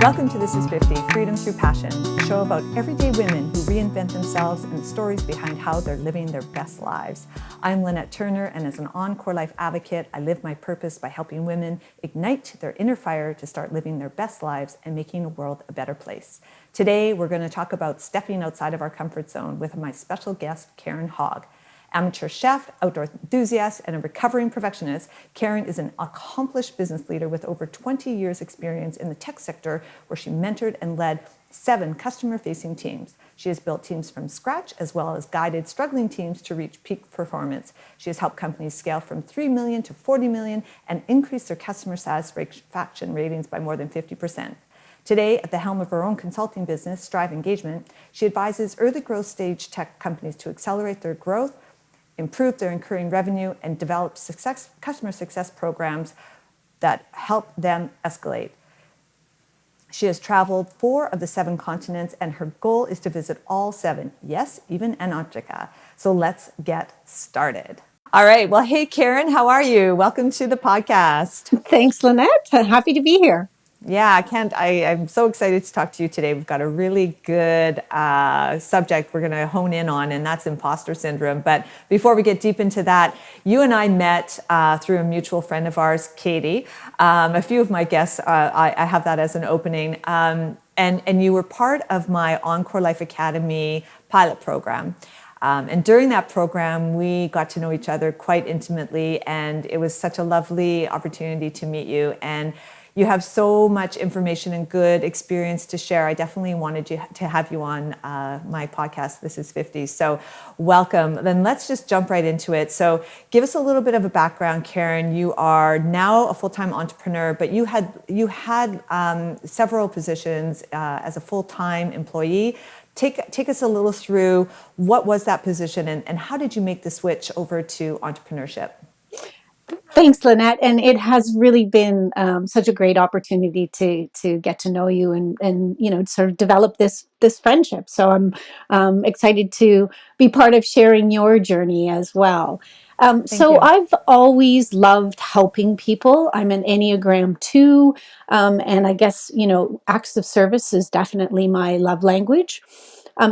Welcome to This is 50, Freedom Through Passion, a show about everyday women who reinvent themselves and the stories behind how they're living their best lives. I'm Lynette Turner, and as an Encore Life advocate, I live my purpose by helping women ignite their inner fire to start living their best lives and making the world a better place. Today, we're going to talk about stepping outside of our comfort zone with my special guest, Karen Hogg. Amateur chef, outdoor enthusiast, and a recovering perfectionist, Karen is an accomplished business leader with over 20 years experience in the tech sector, where she mentored and led 7 customer-facing teams. She has built teams from scratch, as well as guided struggling teams to reach peak performance. She has helped companies scale from 3 million to 40 million and increase their customer satisfaction ratings by more than 50%. Today, at the helm of her own consulting business, Strive Engagement, she advises early growth stage tech companies to accelerate their growth, improve their recurring revenue, and develop customer success programs that help them escalate. She has traveled 4 of the 7 continents, and her goal is to visit all 7, yes, even Antarctica. So let's get started. All right. Well, hey, Karen, how are you? Welcome to the podcast. Thanks, Lynette. Happy to be here. Yeah, I'm so excited to talk to you today. We've got a really good subject we're going to hone in on, and that's imposter syndrome. But before we get deep into that, you and I met through a mutual friend of ours, Katie. A few of my guests, I have that as an opening. And you were part of my Encore Life Academy pilot program. And during that program, we got to know each other quite intimately, and it was such a lovely opportunity to meet you. And you have so much information and good experience to share. I definitely wanted to have you on my podcast, This is 50. So welcome. Then let's just jump right into it. So give us a little bit of a background, Karen. You are now a full-time entrepreneur, but you had several positions as a full-time employee. Take us a little through what was that position and how did you make the switch over to entrepreneurship? Thanks, Lynette. And it has really been such a great opportunity to get to know you and sort of develop this friendship. So I'm excited to be part of sharing your journey as well. So I've always loved helping people. I'm an Enneagram 2, and I guess, acts of service is definitely my love language.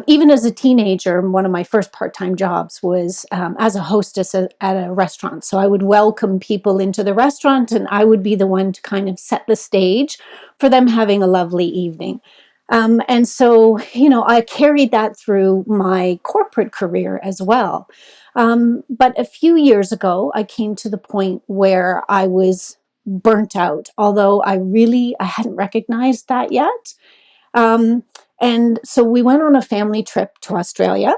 Even as a teenager, one of my first part-time jobs was as a hostess at a restaurant. So I would welcome people into the restaurant, and I would be the one to kind of set the stage for them having a lovely evening. And so, I carried that through my corporate career as well. But a few years ago, I came to the point where I was burnt out, although I hadn't recognized that yet. And so we went on a family trip to Australia,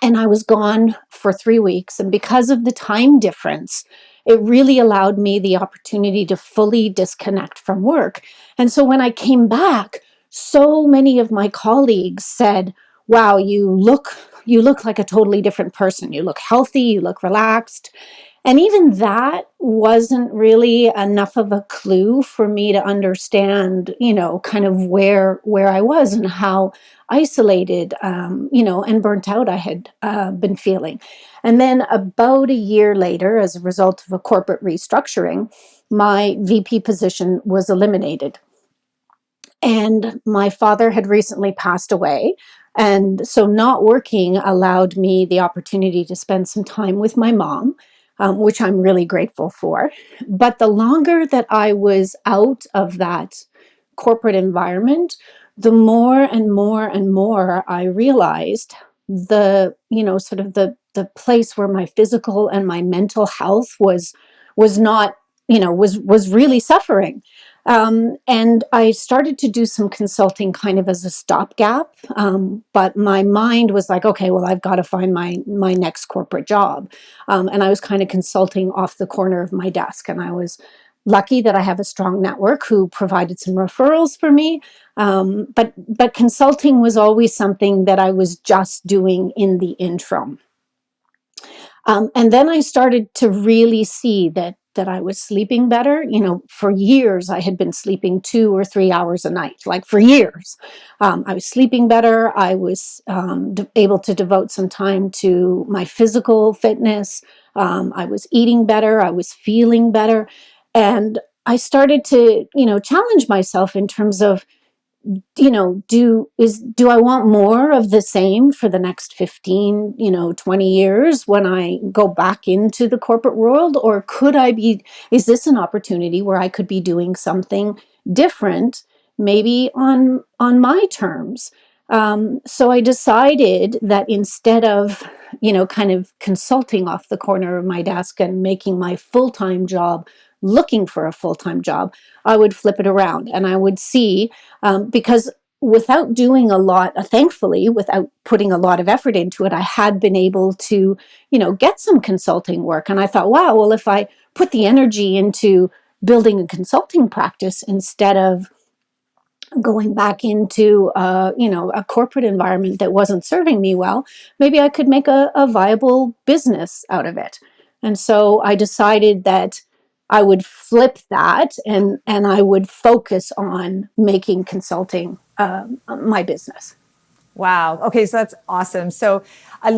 and I was gone for 3 weeks. And because of the time difference, it really allowed me the opportunity to fully disconnect from work. And so when I came back, so many of my colleagues said, wow, you look like a totally different person. You look healthy, you look relaxed. And even that wasn't really enough of a clue for me to understand, kind of where I was and how isolated, and burnt out I had been feeling. And then about a year later, as a result of a corporate restructuring, my VP position was eliminated. And my father had recently passed away. And so not working allowed me the opportunity to spend some time with my mom, which I'm really grateful for. But the longer that I was out of that corporate environment, the more and more and more I realized the place where my physical and my mental health was not, was really suffering. And I started to do some consulting kind of as a stopgap. But my mind was like, okay, well, I've got to find my next corporate job. And I was kind of consulting off the corner of my desk. And I was lucky that I have a strong network who provided some referrals for me. But consulting was always something that I was just doing in the interim. And then I started to really see that I was sleeping better. For years, I had been sleeping 2 or 3 hours a night, like for years. I was sleeping better. I was able to devote some time to my physical fitness. I was eating better. I was feeling better. And I started to, challenge myself in terms of, do I want more of the same for the next 15, 20 years when I go back into the corporate world? Or is this an opportunity where I could be doing something different, maybe on my terms? So I decided that instead of, kind of consulting off the corner of my desk and making my full-time job, looking for a full-time job, I would flip it around and I would see, because without doing a lot, thankfully, without putting a lot of effort into it, I had been able to, get some consulting work. And I thought, wow, well, if I put the energy into building a consulting practice instead of going back into a corporate environment that wasn't serving me well, maybe I could make a viable business out of it. And so I decided that I would flip that and I would focus on making consulting my business. Wow. Okay, so that's awesome. So I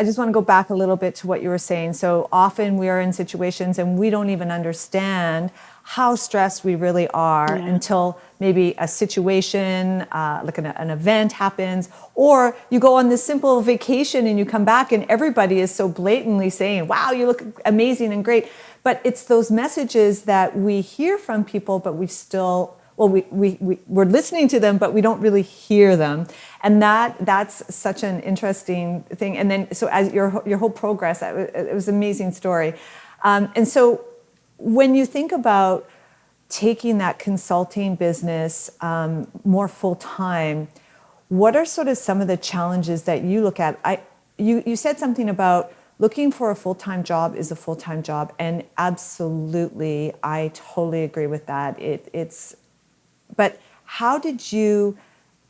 just want to go back a little bit to what you were saying. So often we are in situations and we don't even understand how stressed we really are until maybe a situation, like an event happens, or you go on this simple vacation and you come back and everybody is so blatantly saying, wow, you look amazing and great. But it's those messages that we hear from people, but we still, we're listening to them, but we don't really hear them. And that's such an interesting thing. And then, so as your whole progress, it was an amazing story. And so when you think about taking that consulting business more full time, what are sort of some of the challenges that you look at? You said something about looking for a full-time job is a full-time job. And absolutely, I totally agree with that. But how did you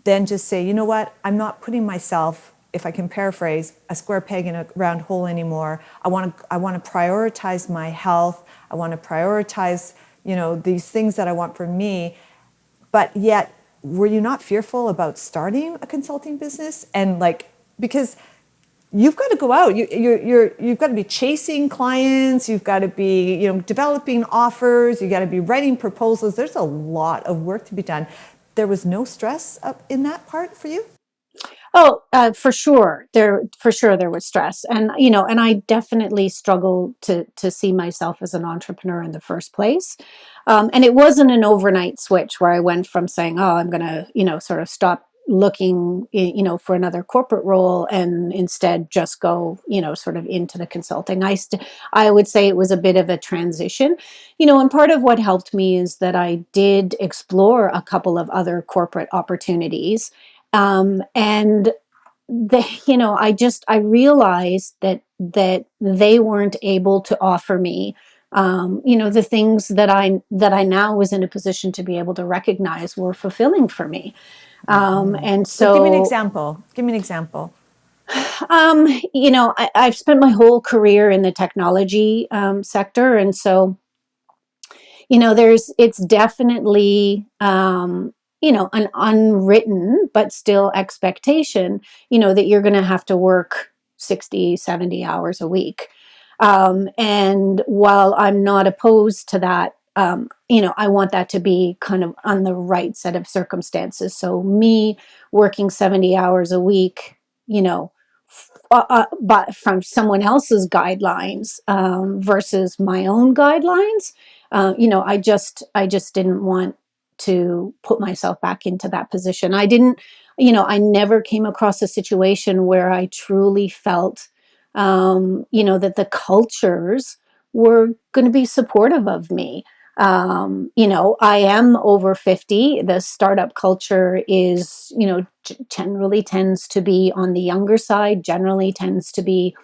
then just say, you know what, I'm not putting myself, if I can paraphrase, a square peg in a round hole anymore. I want to prioritize my health. I want to prioritize, these things that I want for me. But yet, were you not fearful about starting a consulting business? And because you've got to go out, you've got to be chasing clients, you've got to be, developing offers, you got to be writing proposals. There's a lot of work to be done. There was no stress up in that part for you? Oh, for sure. There was stress, and and I definitely struggled to see myself as an entrepreneur in the first place. And it wasn't an overnight switch where I went from saying, "Oh, I'm going to, sort of stop looking, for another corporate role, and instead just go, sort of into the consulting." I would say it was a bit of a transition, and part of what helped me is that I did explore a couple of other corporate opportunities. And I realized that they weren't able to offer me, the things that I now was in a position to be able to recognize were fulfilling for me. And So give me an so, example. Give me an example. I've spent my whole career in the technology sector, and so it's definitely, an unwritten but still expectation, that you're going to have to work 60, 70 hours a week. And while I'm not opposed to that, I want that to be kind of on the right set of circumstances. So me working 70 hours a week, but from someone else's guidelines versus my own guidelines, I just didn't want to put myself back into that position. I never came across a situation where I truly felt, that the cultures were going to be supportive of me. I am over 50. The startup culture is, generally tends to be on the younger side, generally tends to be,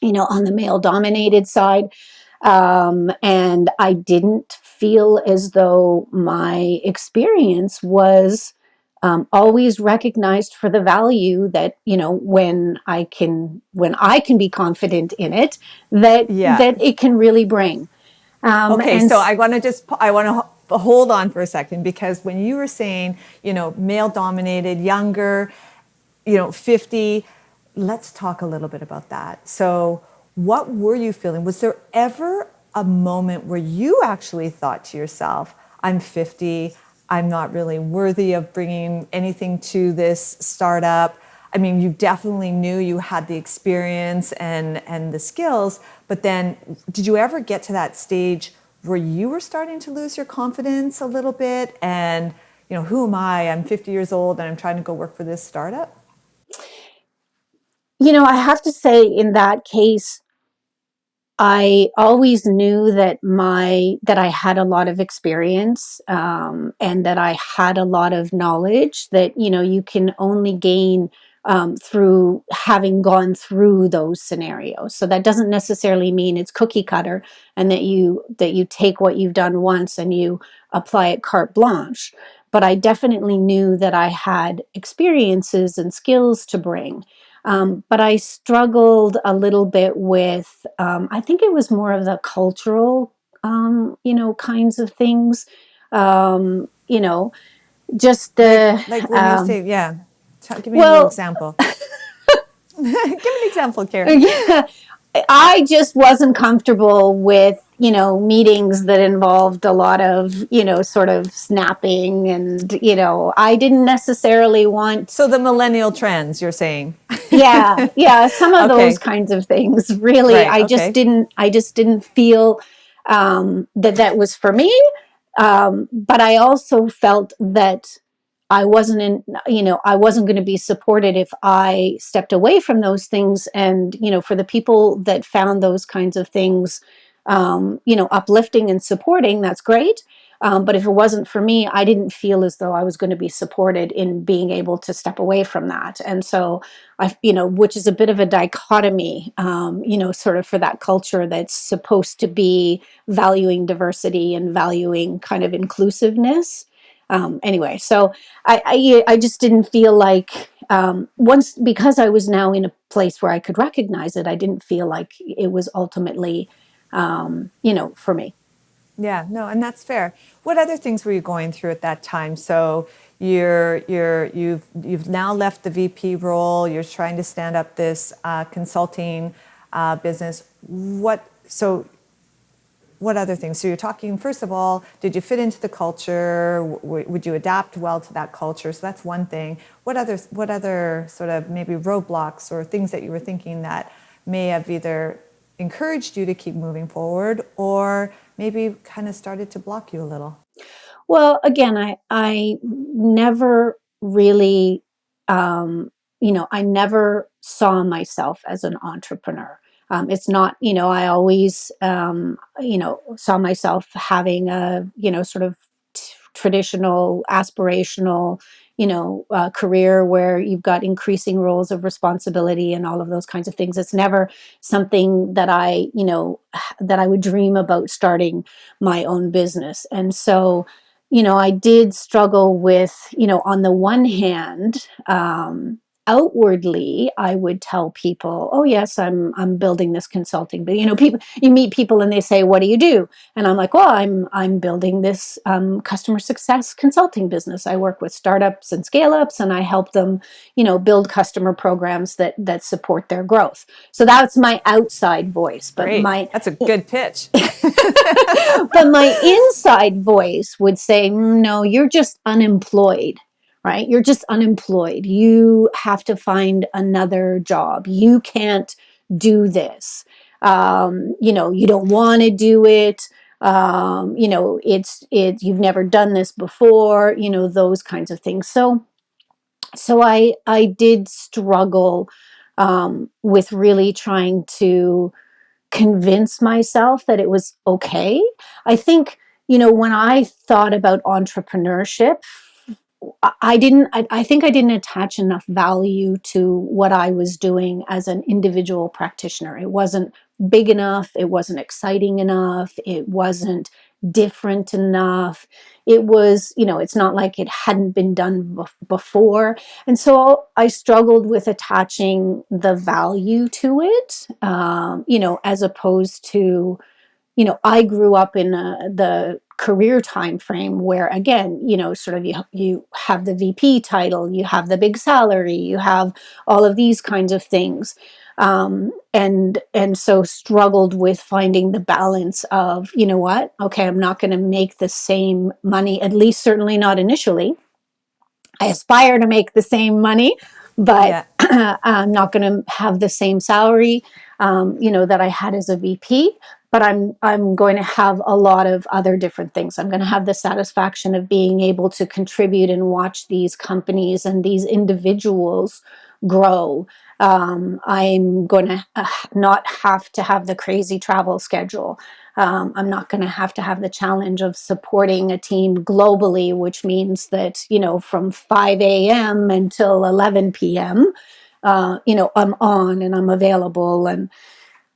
on the male dominated side. And I didn't feel as though my experience was always recognized for the value that, when I can be confident in it, that Yeah. that it can really bring. Okay, And so I want to hold on for a second, because when you were saying, male dominated, younger, 50, let's talk a little bit about that. So what were you feeling? Was there ever a moment where you actually thought to yourself, I'm 50, I'm not really worthy of bringing anything to this startup? I mean, you definitely knew you had the experience and the skills, but then did you ever get to that stage where you were starting to lose your confidence a little bit? And, who am I? I'm 50 years old and I'm trying to go work for this startup. I have to say, in that case, I always knew that I had a lot of experience, and that I had a lot of knowledge that you can only gain through having gone through those scenarios. So that doesn't necessarily mean it's cookie cutter, and that you take what you've done once and you apply it carte blanche. But I definitely knew that I had experiences and skills to bring. But I struggled a little bit with, I think it was more of the cultural, kinds of things. Um, you know, just the, Like when you say, yeah, give me a little well, example. Give me an example, Karen. yeah, I just wasn't comfortable with, meetings that involved a lot of, sort of snapping, and, I didn't necessarily want. So the millennial trends, you're saying. Yeah, some of those Okay, kinds of things. Really, right, I just okay. didn't feel that was for me. But I also felt that I wasn't going to be supported if I stepped away from those things. And, for the people that found those kinds of things, uplifting and supporting, that's great. But if it wasn't for me, I didn't feel as though I was going to be supported in being able to step away from that. And so which is a bit of a dichotomy, sort of for that culture that's supposed to be valuing diversity and valuing kind of inclusiveness. Anyway, so I just didn't feel like, once, because I was now in a place where I could recognize it, I didn't feel like it was ultimately, for me. Yeah, no, and that's fair. What other things were you going through at that time? So you've now left the VP role. You're trying to stand up this consulting business. What other things? So you're talking, first of all, did you fit into the culture? Would you adapt well to that culture? So that's one thing. What other sort of maybe roadblocks or things that you were thinking that may have either encouraged you to keep moving forward or maybe kind of started to block you a little? Well, again, I never really, I never saw myself as an entrepreneur. It's not, I always, saw myself having a, sort of traditional, aspirational, career where you've got increasing roles of responsibility and all of those kinds of things. It's never something that that I would dream about starting my own business. And so, I did struggle with, on the one hand, outwardly, I would tell people, "Oh yes, I'm building this consulting." But you meet people and they say, "What do you do?" And I'm like, "Well, I'm building this customer success consulting business. I work with startups and scale ups, and I help them, build customer programs that support their growth." So that's my outside voice, but Great. That's a good pitch. but my inside voice would say, "No, you're just unemployed." Right? You're just unemployed. You have to find another job. You can't do this. You don't want to do it. You've never done this before. Those kinds of things. So I did struggle with really trying to convince myself that it was okay. I think, when I thought about entrepreneurship, I think I didn't attach enough value to what I was doing as an individual practitioner. It wasn't big enough. It wasn't exciting enough. It wasn't different enough. It was, it's not like it hadn't been done before. And so I struggled with attaching the value to it, as opposed to, I grew up in the career time frame where, again, sort of you have the VP title, you have the big salary, you have all of these kinds of things. And so struggled with finding the balance of, you know what, okay, I'm not going to make the same money, at least certainly not initially. I aspire to make the same money, but Yeah. I'm not going to have the same salary, that I had as a VP. But I'm going to have a lot of other different things. I'm going to have the satisfaction of being able to contribute and watch these companies and these individuals grow. I'm going to not have to have the crazy travel schedule. I'm not going to have the challenge of supporting a team globally, which means that, from 5 a.m. until 11 p.m., I'm on and I'm available. And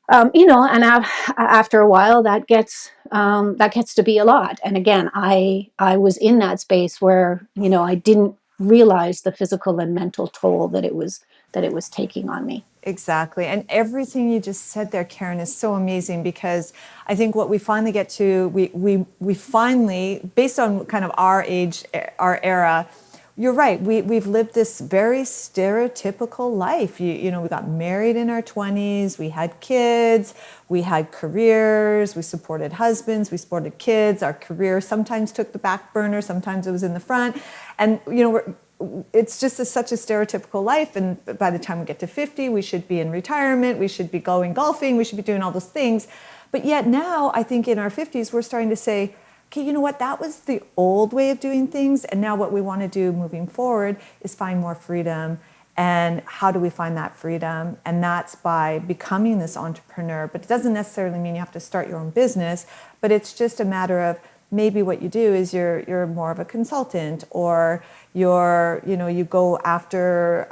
after a while that gets to be a lot. And again, I was in that space where, I didn't realize the physical and mental toll that it was taking on me. Exactly. And everything you just said there, Karen, is so amazing, because I think what we finally get to, we finally, based on kind of our age, our era, you're right. We've lived this very stereotypical life. We got married in our 20s, we had kids, we had careers, we supported husbands, we supported kids. Our career sometimes took the back burner, sometimes it was in the front. And, it's just such a stereotypical life. And by the time we get to 50, we should be in retirement, we should be going golfing, we should be doing all those things. But yet now, I think in our 50s, we're starting to say, okay, you know what, that was the old way of doing things. And now what we want to do moving forward is find more freedom. And how do we find that freedom? And that's by becoming this entrepreneur. But it doesn't necessarily mean you have to start your own business, but it's just a matter of, maybe what you do is you're more of a consultant, or you go after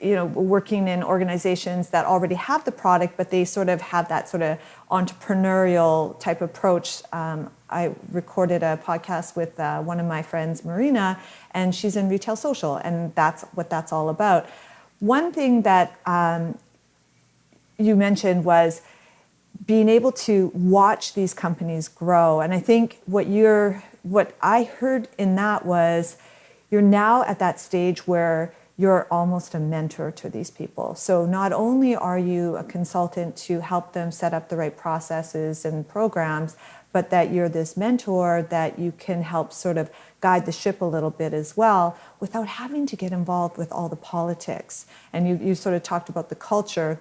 working in organizations that already have the product, but they sort of have that sort of entrepreneurial type approach. I recorded a podcast with one of my friends, Marina, and she's in retail social, and that's what that's all about. One thing that you mentioned was being able to watch these companies grow. And I think what I heard in that was, you're now at that stage where you're almost a mentor to these people. So not only are you a consultant to help them set up the right processes and programs, but that you're this mentor that you can help sort of guide the ship a little bit as well, without having to get involved with all the politics. And you sort of talked about the culture.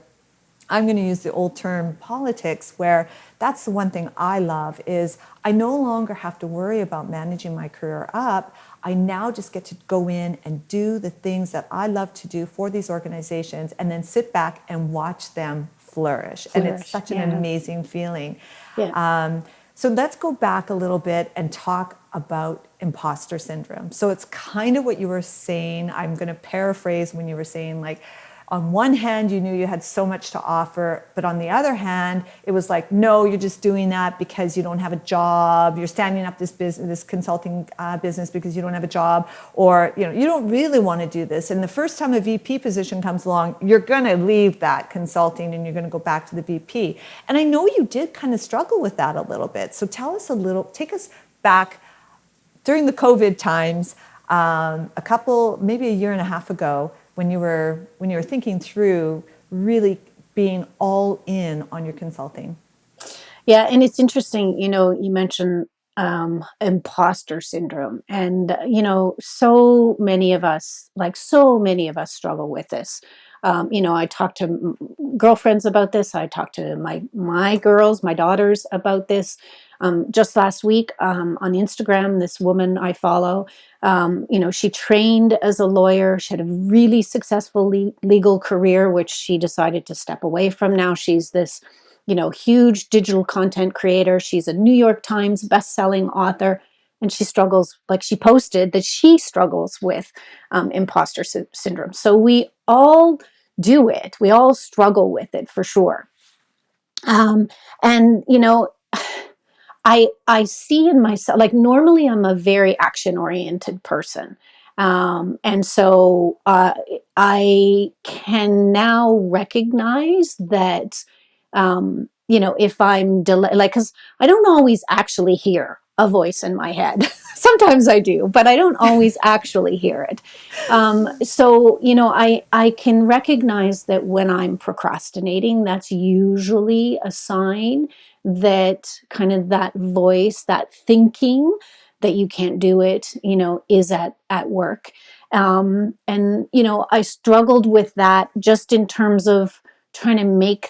I'm going to use the old term politics, where that's the one thing I love, is I no longer have to worry about managing my career up. I now just get to go in and do the things that I love to do for these organizations, and then sit back and watch them flourish. And it's such an amazing feeling. Yeah. So let's go back a little bit and talk about imposter syndrome. So it's kind of what you were saying. I'm going to paraphrase when you were saying, like, on one hand, you knew you had so much to offer, but on the other hand, it was like, no, you're just doing that because you don't have a job. You're standing up this business, this consulting business, because you don't have a job, or you don't really want to do this. And the first time a VP position comes along, you're going to leave that consulting and you're going to go back to the VP. And I know you did kind of struggle with that a little bit. So take us back during the COVID times, maybe a year and a half ago, when you were thinking through really being all in on your consulting. Yeah, and it's interesting, you mentioned imposter syndrome, and so many of us struggle with this. I talk to girlfriends about this. I talk to my girls, my daughters about this. Just last week on Instagram, this woman I follow, she trained as a lawyer. She had a really successful legal career, which she decided to step away from. Now she's this, huge digital content creator. She's a New York Times best-selling author, and she posted that she struggles with imposter syndrome. So we all do it. We all struggle with it for sure. And I see in myself, like, normally I'm a very action oriented person. And so I can now recognize that, if I'm like, because I don't always actually hear a voice in my head. Sometimes I do, but I don't always actually hear it. So, I can recognize that when I'm procrastinating, that's usually a sign that kind of that voice, that thinking that you can't do it, is at work. And, I struggled with that just in terms of trying to make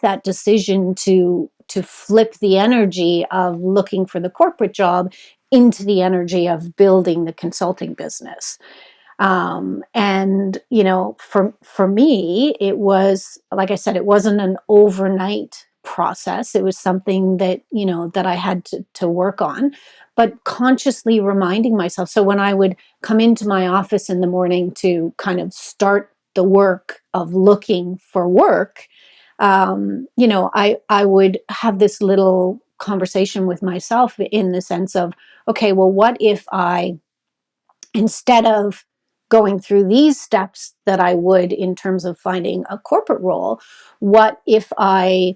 that decision to flip the energy of looking for the corporate job into the energy of building the consulting business. And for me, it was, like I said, it wasn't an overnight process. It was something that I had to work on, but consciously reminding myself. So when I would come into my office in the morning to kind of start the work of looking for work, I would have this little conversation with myself in the sense of, okay, well, what if I, instead of going through these steps that I would in terms of finding a corporate role, what if I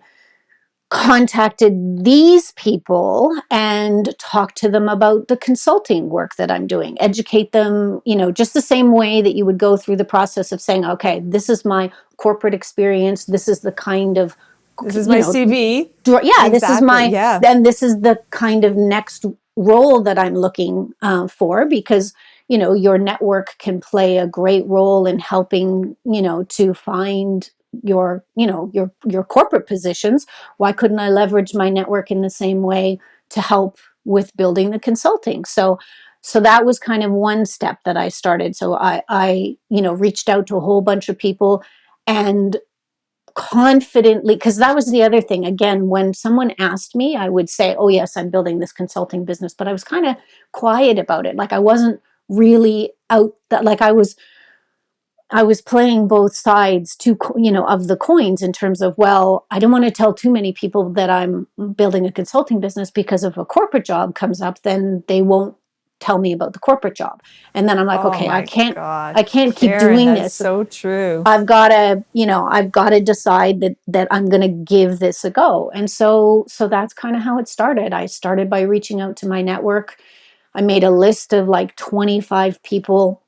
contacted these people and talked to them about the consulting work that I'm doing, educate them, just the same way that you would go through the process of saying, okay, this is my corporate experience. This is the kind of, This is my CV. Yeah, this is Exactly. Yeah. then this is the kind of next role that I'm looking for, because your network can play a great role in helping to find your corporate positions. Why couldn't I leverage my network in the same way to help with building the consulting? So that was kind of one step that I started. So I reached out to a whole bunch of people and confidently, because that was the other thing. Again, when someone asked me, I would say, oh yes, I'm building this consulting business, but I was kind of quiet about it. Like I wasn't really out that, like I was playing both sides of the coins in terms of, well, I don't want to tell too many people that I'm building a consulting business, because if a corporate job comes up, then they won't tell me about the corporate job. And then I'm like, Oh okay, my gosh. I can't keep Karen, doing that is this. so true. I've got to decide that I'm going to give this a go. And so that's kind of how it started. I started by reaching out to my network. I made a list of like 25 people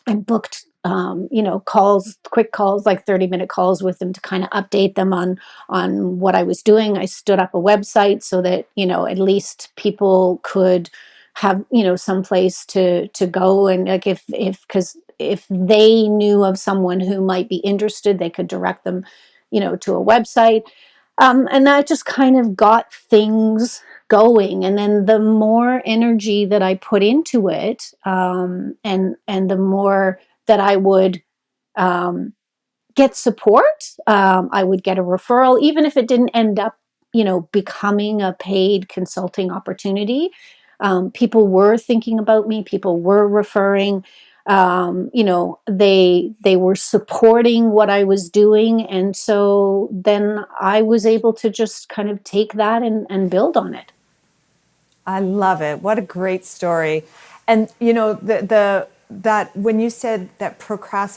and booked quick calls, like 30-minute calls with them to kind of update them on what I was doing. I stood up a website so that at least people could have some place to go, and like if because if they knew of someone who might be interested, they could direct them to a website. And that just kind of got things going. And then the more energy that I put into it, and the more that I would get support, I would get a referral, even if it didn't end up, becoming a paid consulting opportunity. People were thinking about me. People were referring. They were supporting what I was doing, and so then I was able to just kind of take that and build on it. I love it. What a great story. And the that when you said that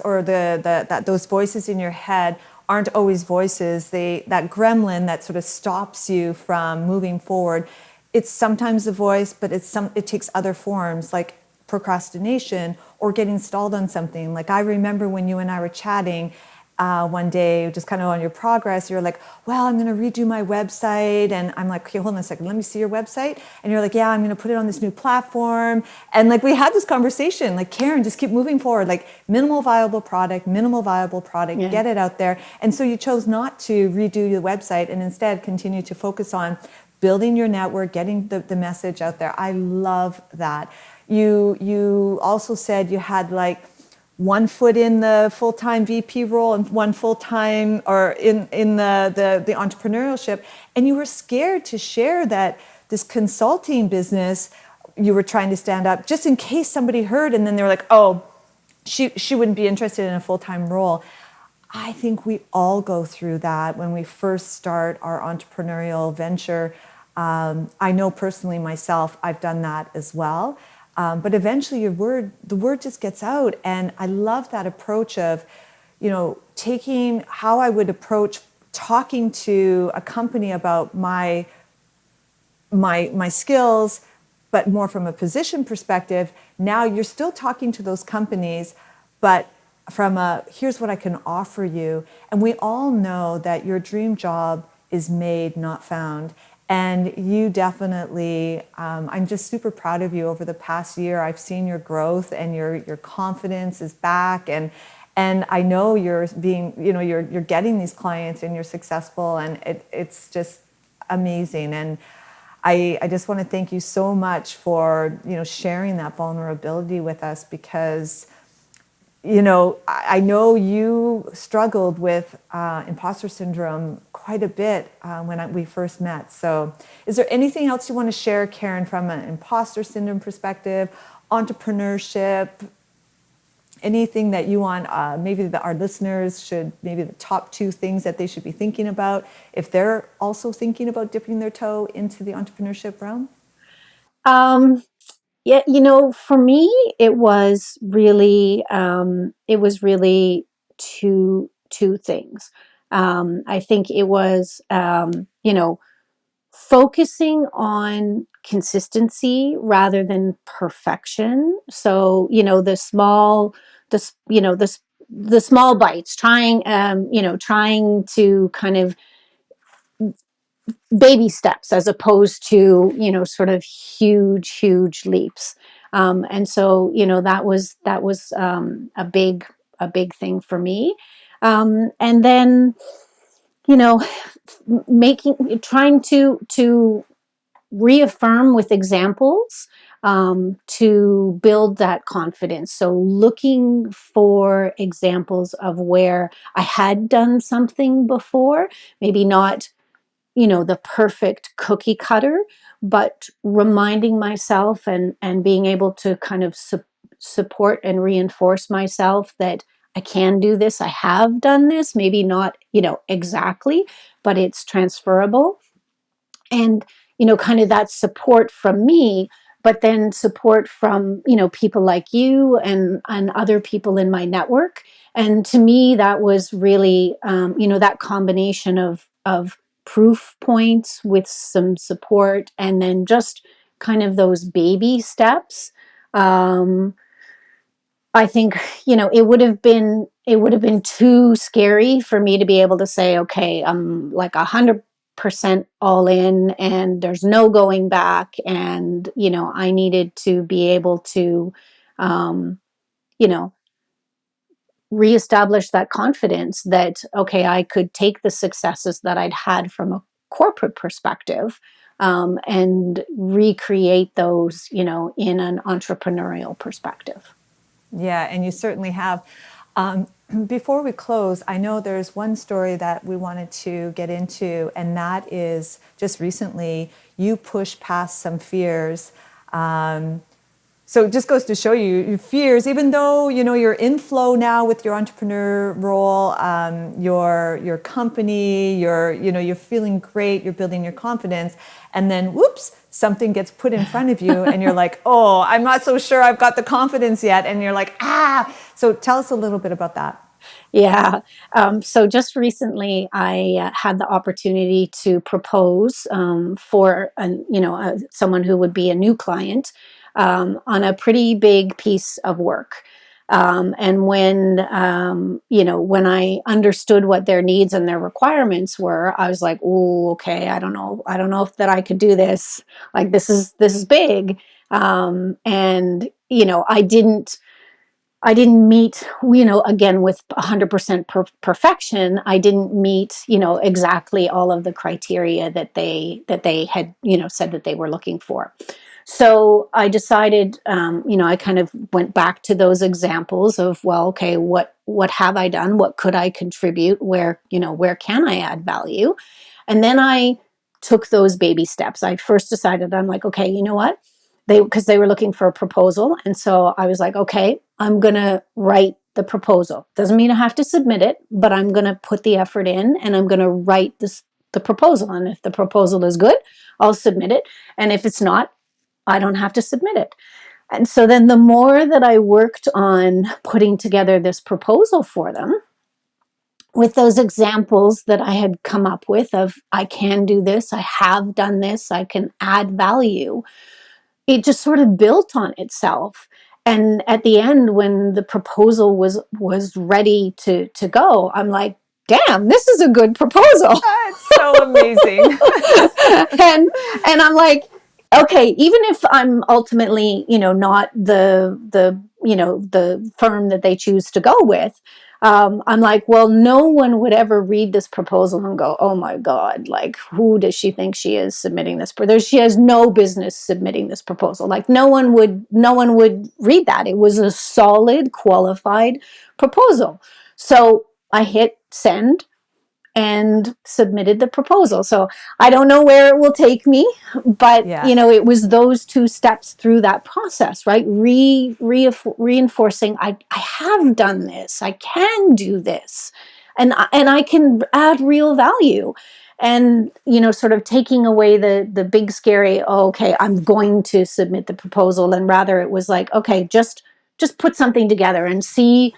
or that those voices in your head aren't always voices, that gremlin that sort of stops you from moving forward. It's sometimes a voice, but it takes other forms, like procrastination or getting stalled on something. Like I remember when you and I were chatting one day, just kind of on your progress, you're like, well, I'm going to redo my website. And I'm like, okay, hold on a second. Let me see your website. And you're like, yeah, I'm going to put it on this new platform. And like, we had this conversation, like, Karen, just keep moving forward, like minimal viable product, Yeah. get it out there. And so you chose not to redo the website and instead continue to focus on building your network, getting the message out there. I love that. You also said you had like one foot in the full-time VP role and one full-time or in the entrepreneurship, and you were scared to share that this consulting business you were trying to stand up just in case somebody heard, and then they were like, oh, she wouldn't be interested in a full-time role. I think we all go through that when we first start our entrepreneurial venture. I know personally myself, I've done that as well. But eventually the word just gets out. And I love that approach of, taking how I would approach talking to a company about my skills, but more from a position perspective. Now you're still talking to those companies, but from a, here's what I can offer you. And we all know that your dream job is made, not found. And you definitely, I'm just super proud of you over the past year. I've seen your growth, and your confidence is back. And I know you're being, you're getting these clients, and you're successful, and it's just amazing. And I just want to thank you so much for, sharing that vulnerability with us, because, I know you struggled with imposter syndrome quite a bit when we first met. So is there anything else you want to share, Karen, from an imposter syndrome perspective, entrepreneurship, anything that you want, maybe our listeners should, maybe the top 2 things that they should be thinking about if they're also thinking about dipping their toe into the entrepreneurship realm? Yeah, for me, it was really two things. I think it was focusing on consistency rather than perfection. So the small bites, trying to kind of baby steps as opposed to sort of huge leaps. And so that was a big thing for me. And then you know trying to reaffirm with examples, to build that confidence. So looking for examples of where I had done something before, maybe not the perfect cookie cutter, but reminding myself and being able to kind of support and reinforce myself that I can do this. I have done this, maybe not, exactly, but it's transferable. And, kind of that support from me, but then support from, people like you and other people in my network. And to me, that was really, that combination of proof points with some support, and then just kind of those baby steps. I think, it would have been too scary for me to be able to say, okay, I'm like 100% all in, and there's no going back. And, I needed to be able to, you know, reestablish that confidence that, okay, I could take the successes that I'd had from a corporate perspective, and recreate those, in an entrepreneurial perspective. Yeah, and you certainly have. Before we close, I know there's one story that we wanted to get into, and that is just recently you pushed past some fears. So it just goes to show you your fears, even though you're in flow now with your entrepreneur role, your company, you're feeling great, you're building your confidence, and then whoops, something gets put in front of you, and you're like, oh, I'm not so sure I've got the confidence yet, and you're like, ah. So tell us a little bit about that. Yeah. So just recently, I had the opportunity to propose, for someone who would be a new client, on a pretty big piece of work. And when I understood what their needs and their requirements were, I was like, "Oh, okay. I don't know if that I could do this. Like, this is big." And I didn't meet, again, with 100% perfection. I didn't meet, exactly all of the criteria that they had, said that they were looking for. So I decided, I kind of went back to those examples of, well, okay, what have I done? What could I contribute? Where can I add value? And then I took those baby steps. I first decided, I'm like, okay, you know what? Because they were looking for a proposal. And so I was like, okay, I'm going to write the proposal. Doesn't mean I have to submit it, but I'm going to put the effort in, and I'm going to write the proposal. And if the proposal is good, I'll submit it. And if it's not, I don't have to submit it. And so then the more that I worked on putting together this proposal for them, with those examples that I had come up with of, I can do this, I have done this, I can add value, it just sort of built on itself. And at the end, when the proposal was ready to go, I'm like, damn, this is a good proposal. It's so amazing. and I'm like, okay, even if I'm ultimately, not the firm that they choose to go with, I'm like, well, no one would ever read this proposal and go, oh my God, like, who does she think she is submitting this? She has no business submitting this proposal. Like, no one would read that. It was a solid, qualified proposal. So I hit send and submitted the proposal. So I don't know where it will take me, but it was those two steps through that process, right? Reinforcing, I have done this, I can do this, and I can add real value. And, sort of taking away the big scary, oh, okay, I'm going to submit the proposal. And rather it was like, okay, just put something together and see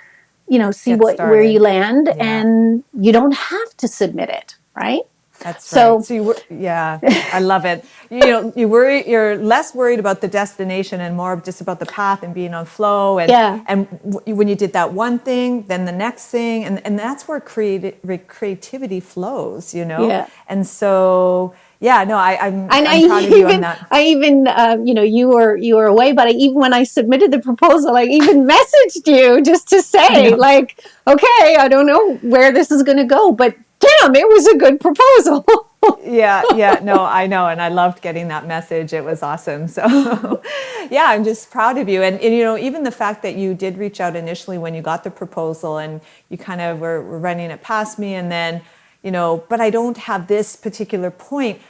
where you land, and you don't have to submit it, right? That's right. So I love it. You're less worried about the destination and more just about the path and being on flow. And when you did that one thing, then the next thing, and that's where creativity flows, Yeah. And so, I'm proud of you on that. I even, you were away, but when I submitted the proposal, I even messaged you just to say, like, okay, I don't know where this is going to go, but damn, it was a good proposal. No, I know. And I loved getting that message. It was awesome. So I'm just proud of you. And even the fact that you did reach out initially when you got the proposal and you kind of were running it past me, and then, but I don't have this particular point.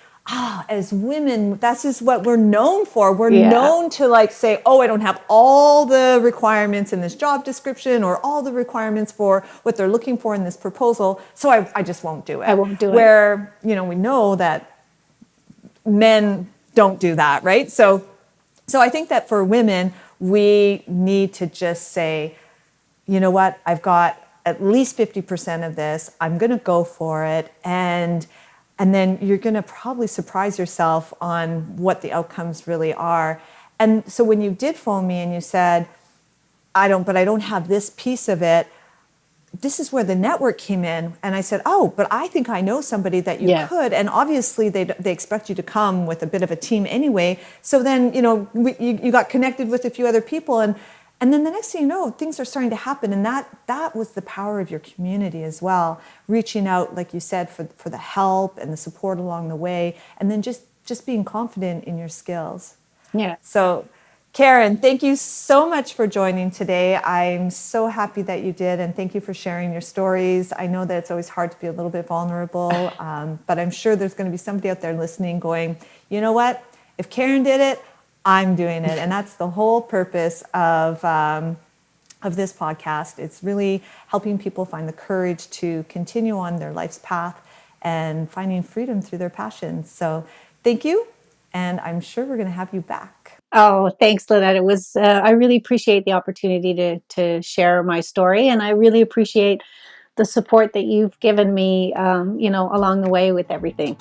As women, that's just what we're known for. We're known to say, oh, I don't have all the requirements in this job description or all the requirements for what they're looking for in this proposal, so I just won't do it. I won't do it. Where, we know that men don't do that, right? So I think that for women, we need to just say, you know what, I've got at least 50% of this. I'm going to go for it. And then you're going to probably surprise yourself on what the outcomes really are. And so when you did phone me and you said, I don't have this piece of it, this is where the network came in. And I said, oh, but I think I know somebody that you could. And obviously they expect you to come with a bit of a team anyway. So then, you got connected with a few other people, and then the next thing you know, things are starting to happen. And that was the power of your community as well. Reaching out, like you said, for the help and the support along the way. And then just being confident in your skills. Yeah. So Karen, thank you so much for joining today. I'm so happy that you did. And thank you for sharing your stories. I know that it's always hard to be a little bit vulnerable. But I'm sure there's going to be somebody out there listening going, you know what? If Karen did it, I'm doing it. And that's the whole purpose of this podcast. It's really helping people find the courage to continue on their life's path and finding freedom through their passions. So thank you. And I'm sure we're going to have you back. Oh, thanks, Lynette. It was, I really appreciate the opportunity to share my story. And I really appreciate the support that you've given me, along the way with everything.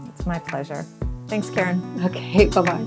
It's my pleasure. Thanks, Karen. Okay, bye-bye.